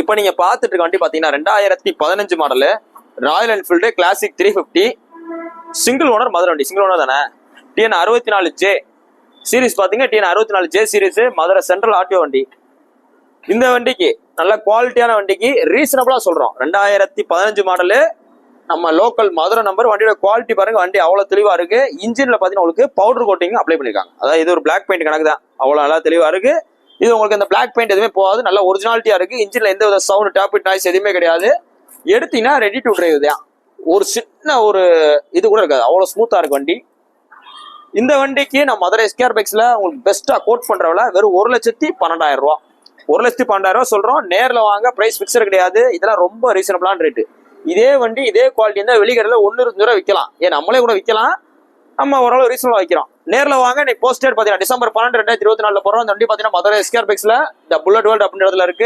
இப்போ நீங்க பார்த்துட்டு இருக்க வண்டி பாத்தீங்கன்னா 2015 model Royal Enfield classic 350 single owner Madurai வண்டி. சிங்கிள் ஓனர் தானே. TN 64J சீரிஸ் பாத்தீங்கன்னா TN 64J series Madurai central RTO வண்டி. இந்த வண்டிக்கு நல்ல குவாலிட்டியான வண்டிக்கு ரீசனபிளா சொல்றோம். 2015 மாடலு நம்ம லோக்கல் மதுரை நம்பர். வண்டியோட குவாலிட்டி பாருங்க, வண்டி அவ்வளவு தெளிவா இருக்கு. இன்ஜின்ல பாத்தீங்கன்னா உங்களுக்கு பவுடர் கோட்டிங் அப்ளை பண்ணிருக்காங்க. அதாவது இது ஒரு பிளாக் பெயிண்ட் கணக்கு தான், அவ்வளவு நல்லா தெளிவா இருக்கு. இது உங்களுக்கு இந்த பிளாக் பெயிண்ட் எதுவுமே போகாது, நல்ல ஒரிஜினாலிட்டியா இருக்கு. இன்ஜின்ல எந்த வித சவுண்ட் டாபிட் நாய்ஸ் எதுவுமே கிடையாது. எடுத்தீங்கன்னா ரெடி டு டிரைவ் தான். ஒரு சின்ன ஒரு இது கூட இருக்காது, அவ்வளவு ஸ்மூத்தா இருக்கு வண்டி. இந்த வண்டிக்கு நம்ம மதுரை SKR பைக்ஸ்ல உங்களுக்கு பெஸ்டா கோட் பண்றவள வெறும் 1,12,000 ரூபா. 1,12,000 ரூபா சொல்றோம். நேர்ல வாங்க, பிரைஸ் பிக்சர் கிடையாது. இதெல்லாம் ரொம்ப ரீசனபிளான ரேட்டு. இதே வண்டி இதே குவாலிட்டி இருந்தா வெளிக்கடையில 1,20,000 ரூபா விற்கலாம். ஏன் நம்மளே கூட விற்கலாம். நம்ம ஓரளவு ரீசனபிளா வைக்கிறோம். நேர்ல வாங்க. நீ போஸ்டர் பாத்தீங்கன்னா டிசம்பர் 12, 2024 போறோம். அந்த வண்டி பாத்தீங்கன்னா மதுரை SKR பைக்ஸ்ல இந்த புல்லட் வேர்ல்ட் அப்படின்றதுல இருக்கு.